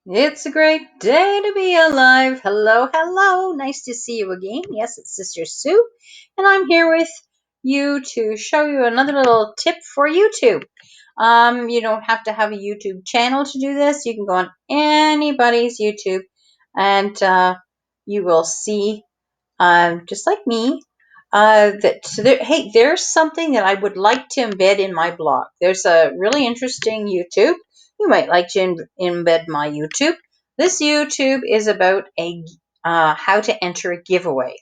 It's a great day to be alive. Hello, hello. Nice to see you again. Yes, it's Sister Sue, and I'm here with you to show you another little tip for YouTube. You don't have to have a YouTube channel to do this. You can go on anybody's YouTube, and you will see, just like me, hey, there's something that I would like to embed in my blog. There's a really interesting YouTube. You might like to embed my YouTube. This YouTube is about a how to enter a giveaway.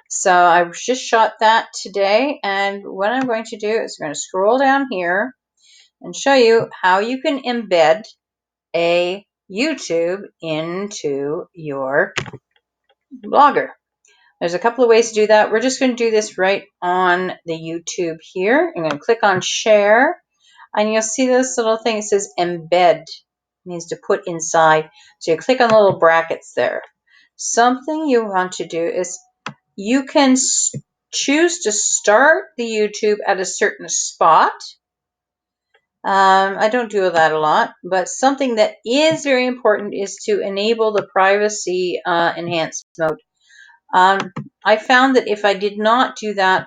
So I just shot that today, and what I'm going to do is I'm going to scroll down here and show you how you can embed a YouTube into your blogger. There's a couple of ways to do that. We're just going to do this right on the YouTube here. I'm going to click on share, and you'll see this little thing. It says embed. It means to put inside. So you click on the little brackets there. Something you want to do is you can choose to start the YouTube at a certain spot. I don't do that a lot, but something that is very important is to enable the privacy enhanced mode. I found that if I did not do that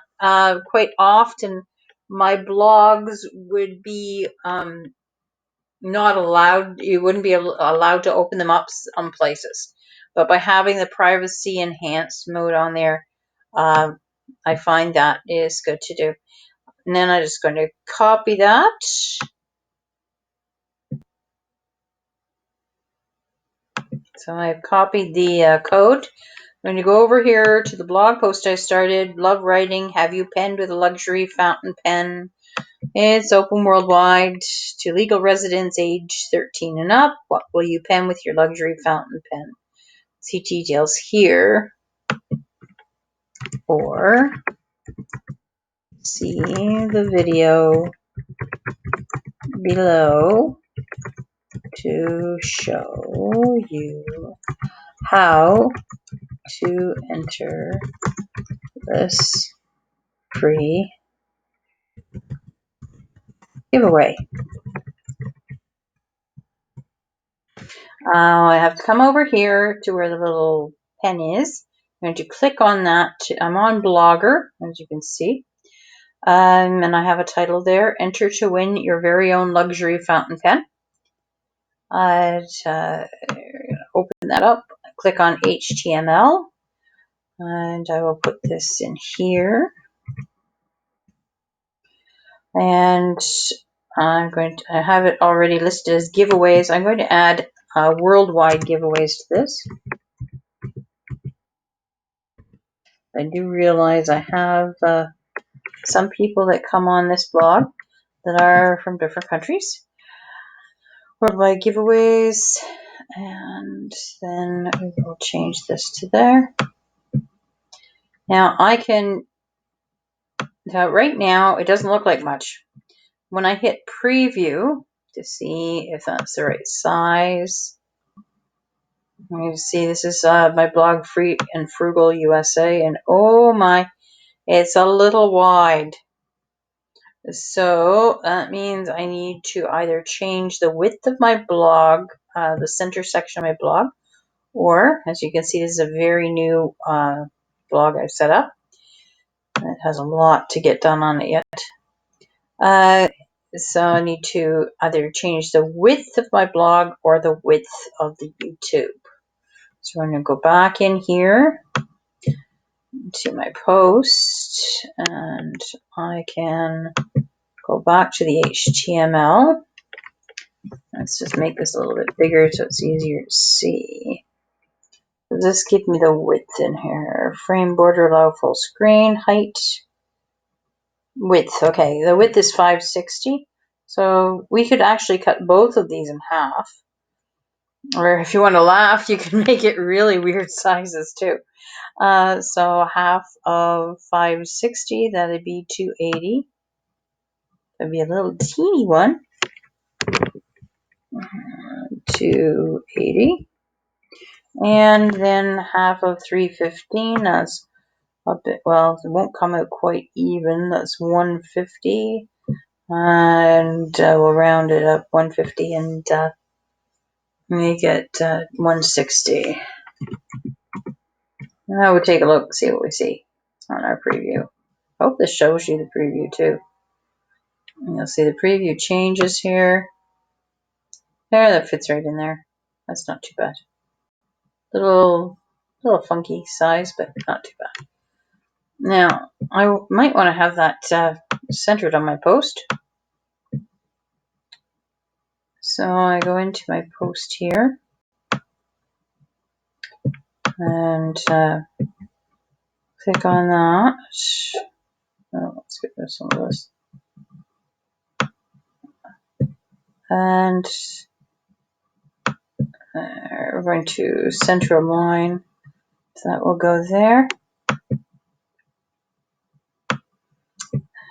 quite often, my blogs would be not allowed. You wouldn't be allowed to open them up some places. But by having the privacy enhanced mode on there, I find that is good to do. And then I'm just going to copy that. So I've copied the code. I'm going to go over here to the blog post I started. Love writing. Have you penned with a luxury fountain pen? It's open worldwide to legal residents age 13 and up. What will you pen with your luxury fountain pen? See details here, or see the video below to show you how to enter this free giveaway. I have to come over here to where the little pen is. I'm going to click on that. I'm on Blogger, as you can see. And I have a title there, Enter to Win Your Very Own Luxury Fountain Pen. Open that up, click on HTML, and I will put this in here. And I have it already listed as giveaways. I'm going to add worldwide giveaways to this. I do realize I have some people that come on this blog that are from different countries. Worldwide giveaways, and then we will change this to there. Now I can, right now it doesn't look like much. When I hit preview to see if that's the right size, you see this is my blog, Free and Frugal USA, and oh my, it's a little wide. So that means I need to either change the width of my blog, the center section of my blog, or as you can see, this is a very new blog I've set up. It has a lot to get done on it yet. So I need to either change the width of my blog or the width of the YouTube. So I'm going to go back in here to my post, and I can go back to the HTML. Let's just make this a little bit bigger so it's easier to see. Does this give me the width in here? Frame border, allow full screen, height, width. Okay, the width is 560. So we could actually cut both of these in half. Or if you want to laugh, you can make it really weird sizes too. So half of 560, that'd be 280. That'd be a little teeny one. 280. And then half of 315, that's a bit, well, it won't come out quite even. That's 150. And we'll round it up, 150 and Make it 160. Now we'll take a look, see what we see on our preview. Hope this shows you the preview too. And you'll see the preview changes here. There, that fits right in there. That's not too bad. Little funky size, but not too bad. Now, I might want to have that centered on my post. So I go into my post here and click on that. Oh, let's get rid of some of this. And we're going to center a line. So that will go there.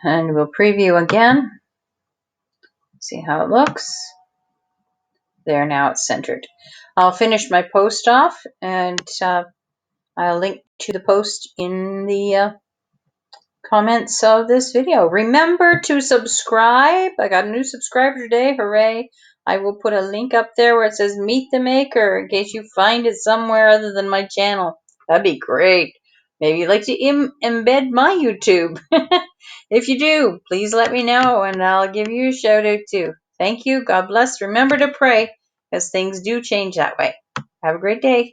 And we'll preview again. See how it looks. There, now it's centered. I'll finish my post off and I'll link to the post in the comments of this video. Remember to subscribe. I got a new subscriber today. Hooray. I will put a link up there where it says Meet the Maker in case you find it somewhere other than my channel. That'd be great. Maybe you'd like to embed my YouTube. If you do, please let me know and I'll give you a shout out too. Thank you. God bless. Remember to pray because things do change that way. Have a great day.